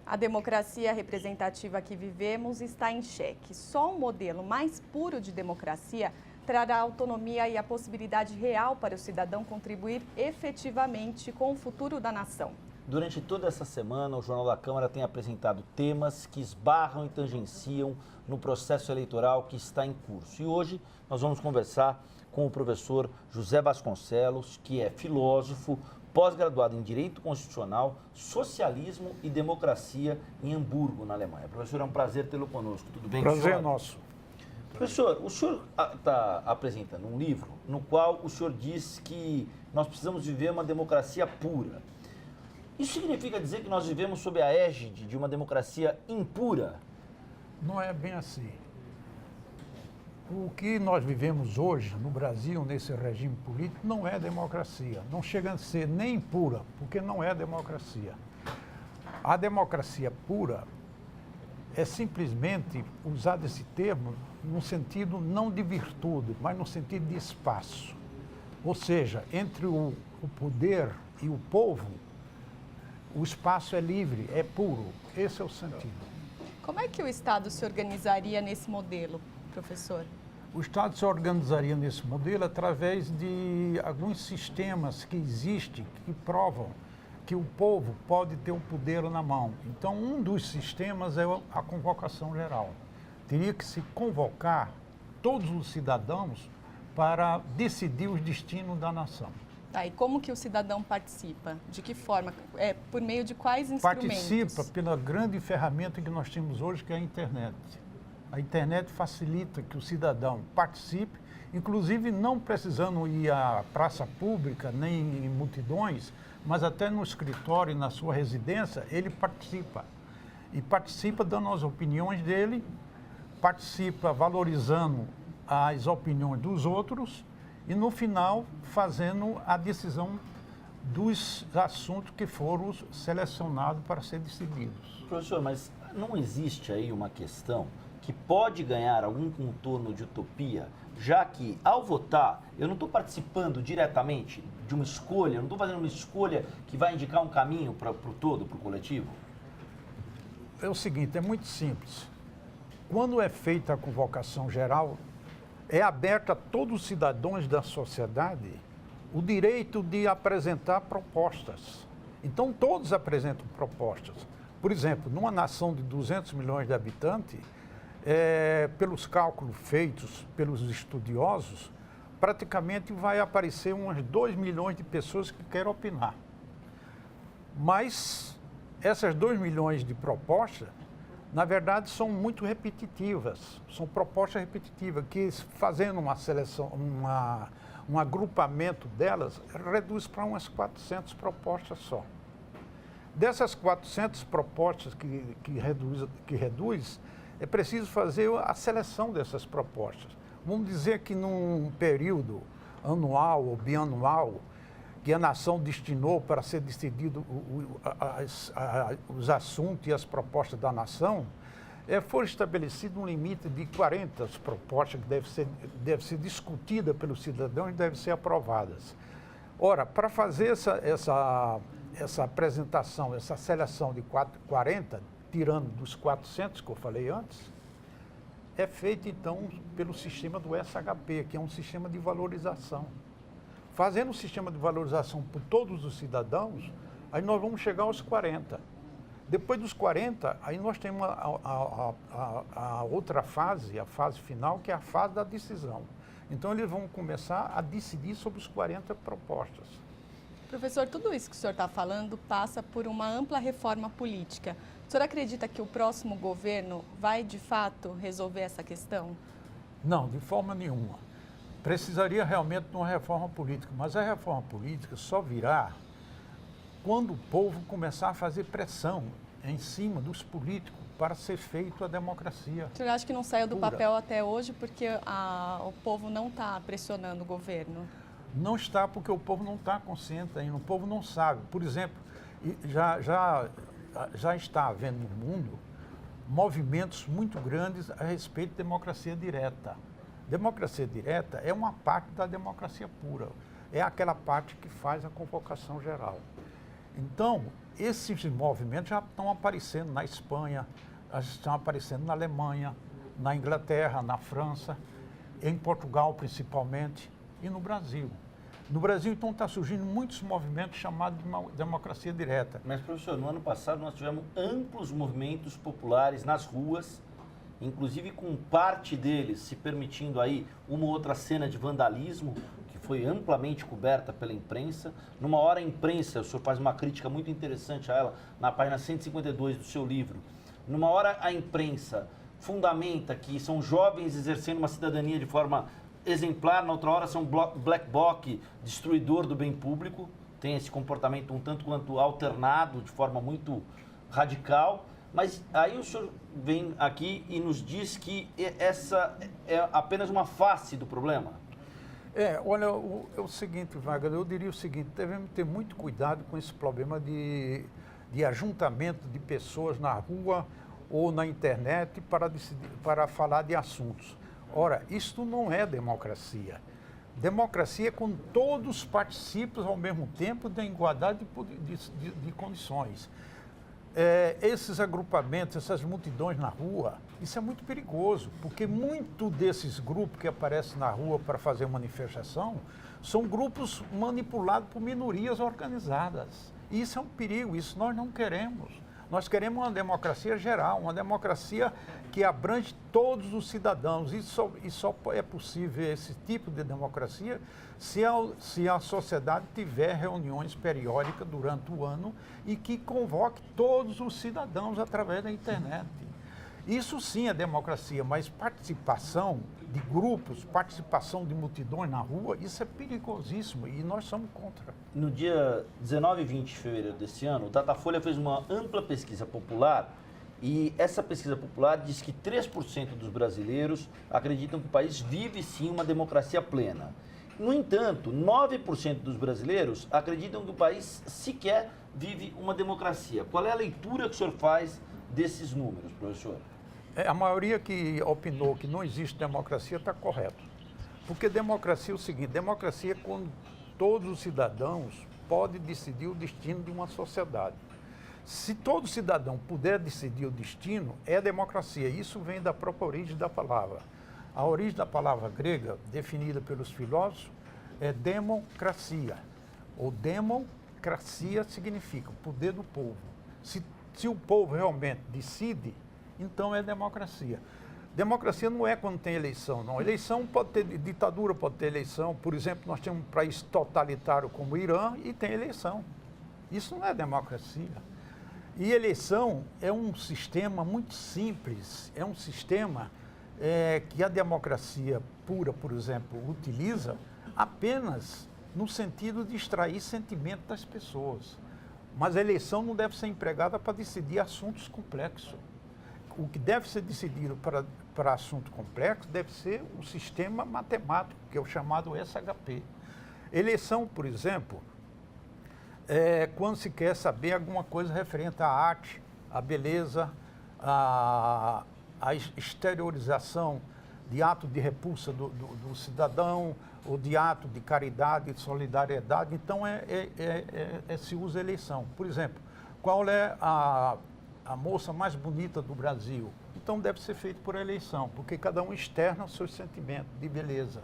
A democracia representativa que vivemos está em xeque. Só um modelo mais puro de democracia trará autonomia e a possibilidade real para o cidadão contribuir efetivamente com o futuro da nação. Durante toda essa semana, o Jornal da Câmara tem apresentado temas que esbarram e tangenciam no processo eleitoral que está em curso. E hoje nós vamos conversar com o professor José Vasconcelos, que é filósofo, pós-graduado em Direito Constitucional, Socialismo e Democracia em Hamburgo, na Alemanha. Professor, é um prazer tê-lo conosco. Tudo bem, Prazer senhor? é nosso. Professor, o senhor está apresentando um livro no qual o senhor diz que nós precisamos viver uma democracia pura. Isso significa dizer que nós vivemos sob a égide de uma democracia impura? Não é bem assim. O que nós vivemos hoje no Brasil, nesse regime político, não é democracia. Não chega a ser nem pura, porque não é democracia. A democracia pura é simplesmente usar esse termo no sentido não de virtude, mas no sentido de espaço. Ou seja, entre o poder e o povo, o espaço é livre, é puro. Esse é o sentido. Como é que o Estado se organizaria nesse modelo, professor? O Estado se organizaria nesse modelo através de alguns sistemas que existem, que provam que o povo pode ter o poder na mão. Então, um dos sistemas é a convocação geral. Teria que se convocar todos os cidadãos para decidir os destinos da nação. Tá, e como que o cidadão participa? De que forma? Por meio de quais instrumentos? Participa pela grande ferramenta que nós temos hoje, que é a internet. A internet facilita que o cidadão participe, inclusive não precisando ir à praça pública, nem em multidões, mas até no escritório e na sua residência, ele participa. E participa dando as opiniões dele, participa valorizando as opiniões dos outros e, no final, fazendo a decisão dos assuntos que foram selecionados para ser decididos. Professor, mas não existe aí uma questão que pode ganhar algum contorno de utopia, já que, ao votar, eu não estou participando diretamente de uma escolha, eu não estou fazendo uma escolha que vai indicar um caminho para o todo, para o coletivo? É o seguinte, é muito simples. Quando é feita a convocação geral, é aberta a todos os cidadãos da sociedade o direito de apresentar propostas. Então, todos apresentam propostas. Por exemplo, numa nação de 200 milhões de habitantes, pelos cálculos feitos pelos estudiosos, praticamente vai aparecer umas 2 milhões de pessoas que querem opinar. Mas essas 2 milhões de propostas, na verdade, são muito repetitivas. São propostas repetitivas, que fazendo uma seleção, um agrupamento delas, reduz para umas 400 propostas só. Dessas 400 propostas que reduz, é preciso fazer a seleção dessas propostas. Vamos dizer que num período anual ou bianual, que a nação destinou para ser decidido os assuntos e as propostas da nação, foi estabelecido um limite de 40 propostas que deve ser discutida pelos cidadãos e devem ser aprovadas. Ora, para fazer essa apresentação, essa seleção de 40, tirando dos 400 que eu falei antes, é feito então pelo sistema do SHP, que é um sistema de valorização. Fazendo um sistema de valorização por todos os cidadãos, aí nós vamos chegar aos 40. Depois dos 40, aí nós temos a outra fase, a fase final, que é a fase da decisão. Então eles vão começar a decidir sobre os 40 propostas. Professor, tudo isso que o senhor está falando passa por uma ampla reforma política. O senhor acredita que o próximo governo vai, de fato, resolver essa questão? Não, de forma nenhuma. Precisaria realmente de uma reforma política, mas a reforma política só virá quando o povo começar a fazer pressão em cima dos políticos para ser feita a democracia. O senhor acha que não saiu do pura. papel até hoje porque o povo não está pressionando o governo? Não está porque o povo não está consciente ainda, o povo não sabe. Por exemplo, já está havendo no mundo movimentos muito grandes a respeito de democracia direta. Democracia direta é uma parte da democracia pura, é aquela parte que faz a convocação geral. Então, esses movimentos já estão aparecendo na Espanha, já estão aparecendo na Alemanha, na Inglaterra, na França, em Portugal principalmente e no Brasil. No Brasil, então, está surgindo muitos movimentos chamados de democracia direta. Mas, professor, no ano passado nós tivemos amplos movimentos populares nas ruas, inclusive com parte deles se permitindo aí uma ou outra cena de vandalismo, que foi amplamente coberta pela imprensa. Numa hora a imprensa, o senhor faz uma crítica muito interessante a ela, na página 152 do seu livro, numa hora a imprensa fundamenta que são jovens exercendo uma cidadania de forma exemplar, na outra hora são black bloc, destruidor do bem público, tem esse comportamento um tanto quanto alternado, de forma muito radical, mas aí o senhor vem aqui e nos diz que essa é apenas uma face do problema. Olha, é o seguinte, Wagner, eu diria o seguinte, devemos ter muito cuidado com esse problema de ajuntamento de pessoas na rua ou na internet para falar de assuntos. Ora, isto não é democracia. Democracia é quando todos participam ao mesmo tempo da igualdade de condições. Esses agrupamentos, essas multidões na rua, isso é muito perigoso, porque muito desses grupos que aparecem na rua para fazer manifestação são grupos manipulados por minorias organizadas. E isso é um perigo, isso nós não queremos. Nós queremos uma democracia geral, uma democracia que abrange todos os cidadãos. E só é possível esse tipo de democracia se a sociedade tiver reuniões periódicas durante o ano e que convoque todos os cidadãos através da internet. Isso sim é democracia, mas participação de grupos, participação de multidões na rua, isso é perigosíssimo e nós somos contra. No dia 19 e 20 de fevereiro desse ano, o Datafolha fez uma ampla pesquisa popular e essa pesquisa popular diz que 3% dos brasileiros acreditam que o país vive sim uma democracia plena. No entanto, 9% dos brasileiros acreditam que o país sequer vive uma democracia. Qual é a leitura que o senhor faz desses números, professor? A maioria que opinou que não existe democracia está correto. Porque democracia é o seguinte, democracia é quando todos os cidadãos podem decidir o destino de uma sociedade. Se todo cidadão puder decidir o destino, é democracia. Isso vem da própria origem da palavra. A origem da palavra grega, definida pelos filósofos, é democracia. Ou democracia significa o poder do povo. Se o povo realmente decide, então é democracia. Democracia não é quando tem eleição, não. Eleição pode ter, ditadura pode ter eleição. Por exemplo, nós temos um país totalitário como o Irã e tem eleição. Isso não é democracia. E eleição é um sistema muito simples, é um sistema que a democracia pura, por exemplo, utiliza apenas no sentido de extrair sentimento das pessoas. Mas a eleição não deve ser empregada para decidir assuntos complexos. O que deve ser decidido para assunto complexo deve ser o sistema matemático, que é o chamado SHP. Eleição, por exemplo, é quando se quer saber alguma coisa referente à arte, à beleza, à exteriorização de ato de repulsa do cidadão, ou de ato de caridade, de solidariedade. Então, se usa a eleição. Por exemplo, qual é a moça mais bonita do Brasil? Então deve ser feito por eleição, porque cada um externa os seus sentimentos de beleza.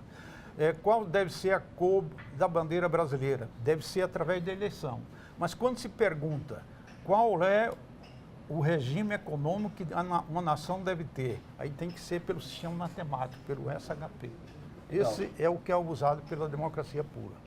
Qual deve ser a cor da bandeira brasileira? Deve ser através da eleição. Mas quando se pergunta qual é o regime econômico que uma nação deve ter, aí tem que ser pelo sistema matemático, pelo SHP. Esse é o que é usado pela democracia pura.